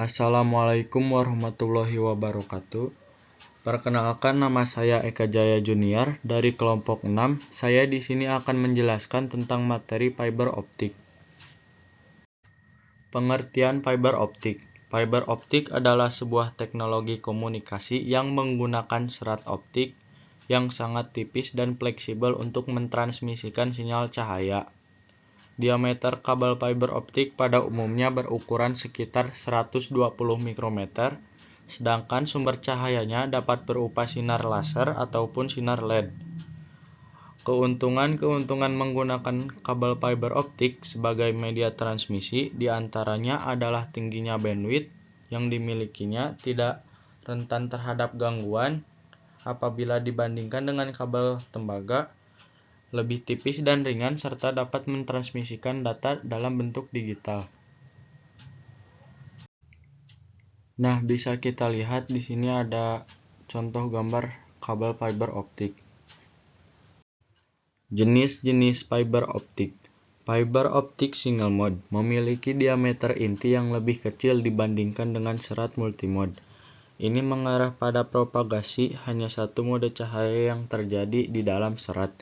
Assalamualaikum warahmatullahi wabarakatuh. Perkenalkan, nama saya Eka Jaya Junior dari kelompok 6. Saya di sini akan menjelaskan tentang materi fiber optik. Pengertian fiber optik. Fiber optik adalah sebuah teknologi komunikasi yang menggunakan serat optik yang sangat tipis dan fleksibel untuk mentransmisikan sinyal cahaya. Diameter kabel fiber optik pada umumnya berukuran sekitar 120 mikrometer, sedangkan sumber cahayanya dapat berupa sinar laser ataupun sinar LED. Keuntungan menggunakan kabel fiber optik sebagai media transmisi diantaranya adalah tingginya bandwidth yang dimilikinya tidak rentan terhadap gangguan apabila dibandingkan dengan kabel tembaga, lebih tipis dan ringan, serta dapat mentransmisikan data dalam bentuk digital. Nah, bisa kita lihat di sini ada contoh gambar kabel fiber optik. Jenis-jenis fiber optik. Fiber optik single mode memiliki diameter inti yang lebih kecil dibandingkan dengan serat multimode. Ini mengarah pada propagasi hanya satu mode cahaya yang terjadi di dalam serat,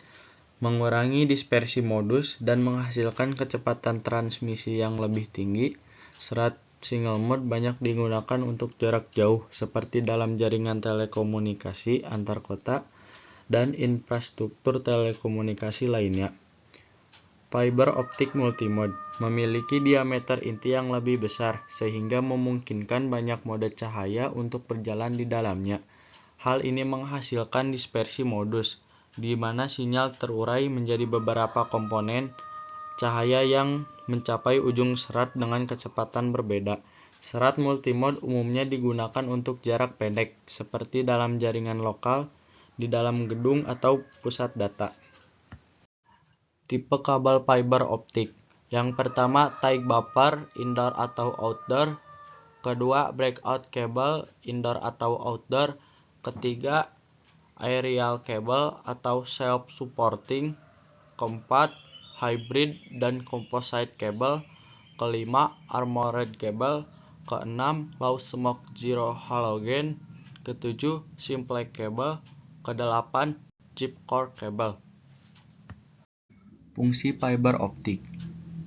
mengurangi dispersi modus dan menghasilkan kecepatan transmisi yang lebih tinggi. Serat single mode banyak digunakan untuk jarak jauh seperti dalam jaringan telekomunikasi antar kota dan infrastruktur telekomunikasi lainnya. Fiber optik multimode memiliki diameter inti yang lebih besar sehingga memungkinkan banyak mode cahaya untuk berjalan di dalamnya. Hal ini menghasilkan dispersi modus, di mana sinyal terurai menjadi beberapa komponen cahaya yang mencapai ujung serat dengan kecepatan berbeda. Serat multimode umumnya digunakan untuk jarak pendek, seperti dalam jaringan lokal, di dalam gedung atau pusat data. Tipe kabel fiber optik. Yang pertama, tight buffer, indoor atau outdoor. Kedua, breakout cable, indoor atau outdoor. Ketiga, aerial cable atau self-supporting. Keempat, hybrid dan composite cable. Kelima, armored cable. Keenam, low smoke zero halogen. Ketujuh, simple cable. Kedelapan, chip core cable. Fungsi fiber optik.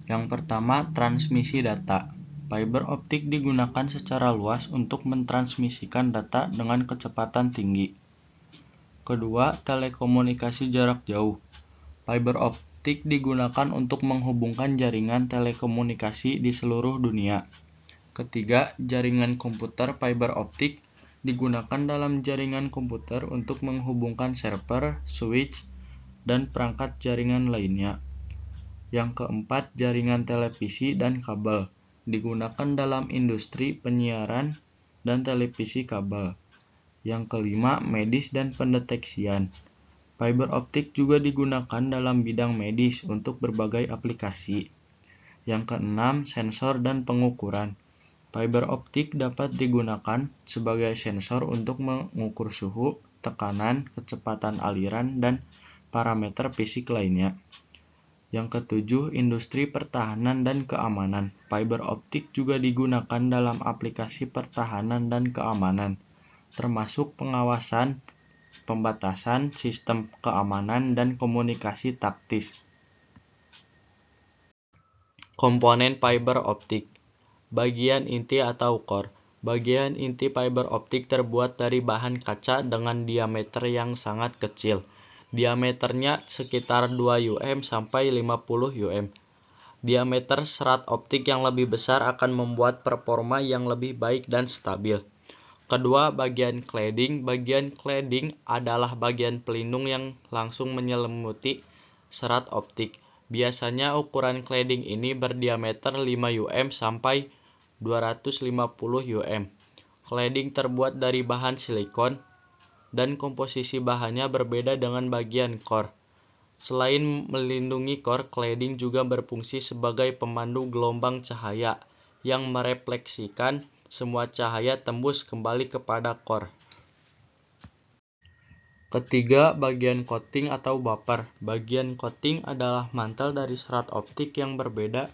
Yang pertama, transmisi data. Fiber optik digunakan secara luas untuk mentransmisikan data dengan kecepatan tinggi. Kedua, telekomunikasi jarak jauh. Fiber optik digunakan untuk menghubungkan jaringan telekomunikasi di seluruh dunia. Ketiga, jaringan komputer. Fiber optik digunakan dalam jaringan komputer untuk menghubungkan server, switch, dan perangkat jaringan lainnya. Yang keempat, jaringan televisi dan kabel digunakan dalam industri penyiaran dan televisi kabel. Yang kelima, medis dan pendeteksian. Fiber optik juga digunakan dalam bidang medis untuk berbagai aplikasi. Yang keenam, sensor dan pengukuran. Fiber optik dapat digunakan sebagai sensor untuk mengukur suhu, tekanan, kecepatan aliran, dan parameter fisik lainnya. Yang ketujuh, industri pertahanan dan keamanan. Fiber optik juga digunakan dalam aplikasi pertahanan dan keamanan, termasuk pengawasan, pembatasan, sistem keamanan, dan komunikasi taktis. Komponen fiber optik. Bagian inti atau core. Bagian inti fiber optik terbuat dari bahan kaca dengan diameter yang sangat kecil. Diameternya sekitar 2 mm sampai 50 mm. Diameter serat optik yang lebih besar akan membuat performa yang lebih baik dan stabil. Kedua, bagian cladding. Bagian cladding adalah bagian pelindung yang langsung menyelimuti serat optik. Biasanya ukuran cladding ini berdiameter 5 mm sampai 250 mm. Cladding terbuat dari bahan silikon dan komposisi bahannya berbeda dengan bagian core. Selain melindungi core, cladding juga berfungsi sebagai pemandu gelombang cahaya yang merefleksikan semua cahaya tembus kembali kepada core. Ketiga, bagian coating atau buffer. Bagian coating adalah mantel dari serat optik yang berbeda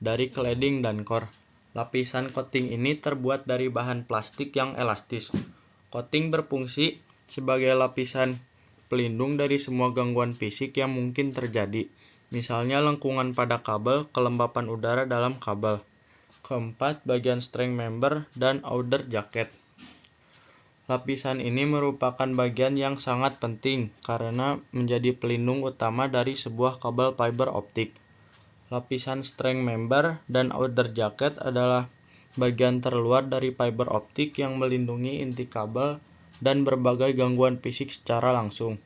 dari cladding dan core. Lapisan coating ini terbuat dari bahan plastik yang elastis. Coating berfungsi sebagai lapisan pelindung dari semua gangguan fisik yang mungkin terjadi, misalnya lengkungan pada kabel, kelembapan udara dalam kabel. Keempat, bagian string member dan outer jacket. Lapisan ini merupakan bagian yang sangat penting karena menjadi pelindung utama dari sebuah kabel fiber optik. Lapisan string member dan outer jacket adalah bagian terluar dari fiber optik yang melindungi inti kabel dan berbagai gangguan fisik secara langsung.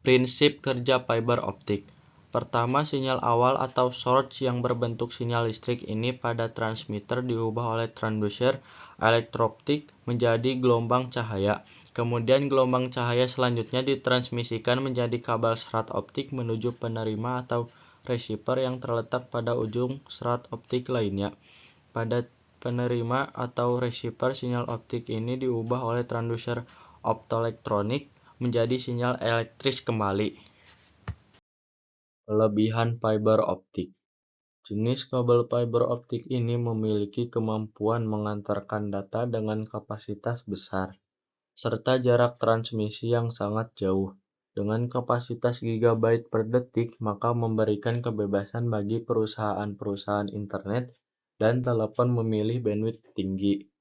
Prinsip kerja fiber optik. Pertama, sinyal awal atau source yang berbentuk sinyal listrik ini pada transmitter diubah oleh transducer elektro-optik menjadi gelombang cahaya. Kemudian gelombang cahaya selanjutnya ditransmisikan menjadi kabel serat optik menuju penerima atau receiver yang terletak pada ujung serat optik lainnya. Pada penerima atau receiver, sinyal optik ini diubah oleh transducer optoelektronik menjadi sinyal elektris kembali. Kelebihan fiber optik. Jenis kabel fiber optik ini memiliki kemampuan mengantarkan data dengan kapasitas besar, serta jarak transmisi yang sangat jauh. Dengan kapasitas gigabyte per detik, maka memberikan kebebasan bagi perusahaan-perusahaan internet dan telepon memilih bandwidth tinggi.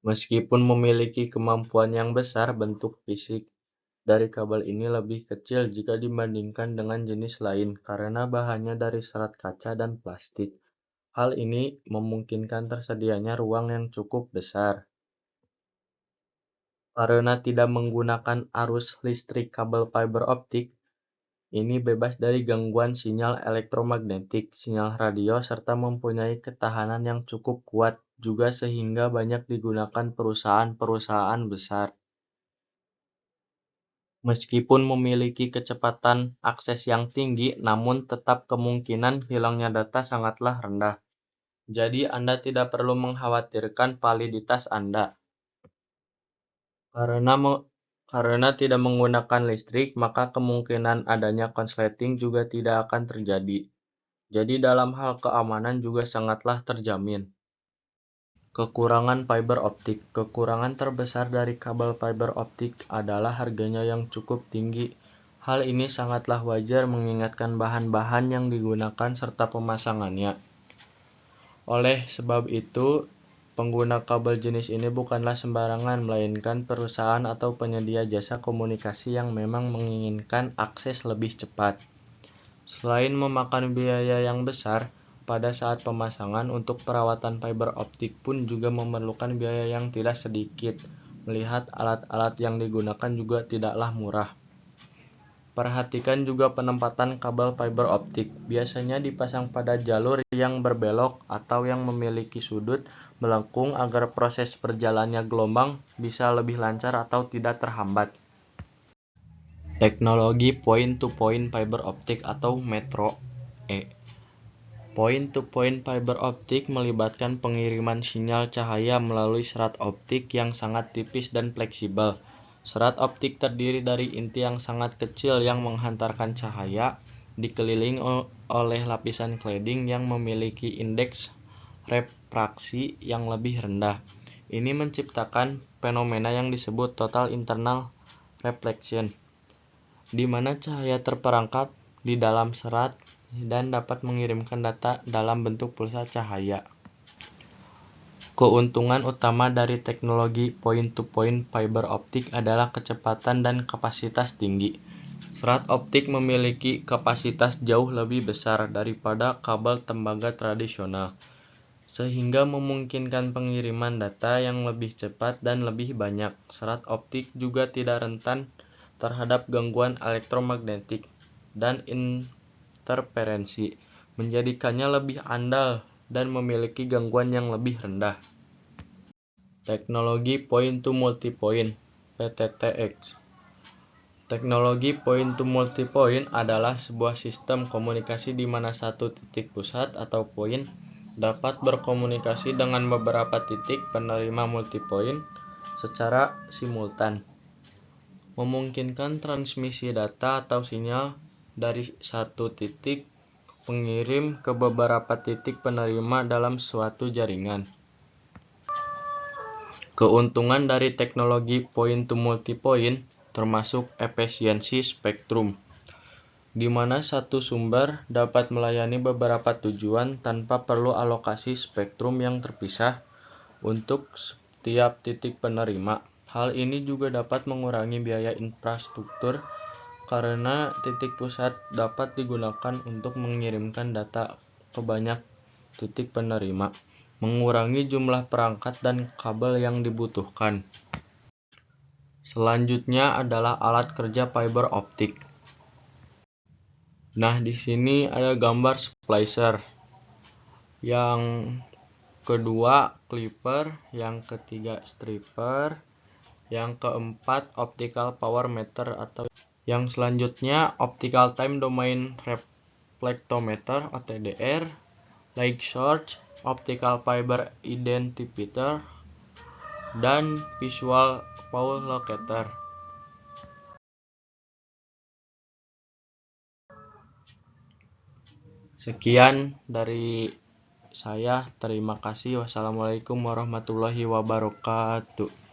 Meskipun memiliki kemampuan yang besar, bentuk fisik dari kabel ini lebih kecil jika dibandingkan dengan jenis lain karena bahannya dari serat kaca dan plastik. Hal ini memungkinkan tersedianya ruang yang cukup besar. Karena tidak menggunakan arus listrik kabel fiber optik, ini bebas dari gangguan sinyal elektromagnetik, sinyal radio, serta mempunyai ketahanan yang cukup kuat juga sehingga banyak digunakan perusahaan-perusahaan besar. Meskipun memiliki kecepatan akses yang tinggi, namun tetap kemungkinan hilangnya data sangatlah rendah. Jadi Anda tidak perlu mengkhawatirkan validitas Anda. Karena tidak menggunakan listrik, maka kemungkinan adanya konsleting juga tidak akan terjadi. Jadi dalam hal keamanan juga sangatlah terjamin. Kekurangan fiber optik. Kekurangan terbesar dari kabel fiber optik adalah harganya yang cukup tinggi. Hal ini sangatlah wajar mengingatkan bahan-bahan yang digunakan serta pemasangannya. Oleh sebab itu, pengguna kabel jenis ini bukanlah sembarangan, melainkan perusahaan atau penyedia jasa komunikasi yang memang menginginkan akses lebih cepat. Selain memakan biaya yang besar, pada saat pemasangan untuk perawatan fiber optik pun juga memerlukan biaya yang tidak sedikit, melihat alat-alat yang digunakan juga tidaklah murah. Perhatikan juga penempatan kabel fiber optik. Biasanya dipasang pada jalur yang berbelok atau yang memiliki sudut melengkung agar proses berjalannya gelombang bisa lebih lancar atau tidak terhambat. Teknologi point-to-point fiber optik atau Metro E. Point-to-point fiber optik melibatkan pengiriman sinyal cahaya melalui serat optik yang sangat tipis dan fleksibel. Serat optik terdiri dari inti yang sangat kecil yang menghantarkan cahaya, dikelilingi oleh lapisan cladding yang memiliki indeks refraksi yang lebih rendah. Ini menciptakan fenomena yang disebut total internal reflection, di mana cahaya terperangkap di dalam serat dan dapat mengirimkan data dalam bentuk pulsa cahaya. Keuntungan utama dari teknologi point-to-point fiber optik adalah kecepatan dan kapasitas tinggi. Serat optik memiliki kapasitas jauh lebih besar daripada kabel tembaga tradisional, sehingga memungkinkan pengiriman data yang lebih cepat dan lebih banyak. Serat optik juga tidak rentan terhadap gangguan elektromagnetik dan interferensi, menjadikannya lebih andal dan memiliki gangguan yang lebih rendah. Teknologi Point-to-Multipoint (PTTX). Teknologi point-to-multipoint adalah sebuah sistem komunikasi di mana satu titik pusat atau poin dapat berkomunikasi dengan beberapa titik penerima multipoint secara simultan, memungkinkan transmisi data atau sinyal dari satu titik pengirim ke beberapa titik penerima dalam suatu jaringan. Keuntungan dari teknologi point-to-multipoint termasuk efisiensi spektrum, di mana satu sumber dapat melayani beberapa tujuan tanpa perlu alokasi spektrum yang terpisah untuk setiap titik penerima. Hal ini juga dapat mengurangi biaya infrastruktur karena titik pusat dapat digunakan untuk mengirimkan data ke banyak titik penerima, mengurangi jumlah perangkat dan kabel yang dibutuhkan. Selanjutnya adalah alat kerja fiber optik. Nah, di sini ada gambar splicer. Yang kedua clipper, yang ketiga stripper, yang keempat optical power meter atau yang selanjutnya optical time domain reflectometer (OTDR), light source, optical fiber identifier, dan visual pole locator. Sekian dari saya, terima kasih. Wassalamualaikum warahmatullahi wabarakatuh.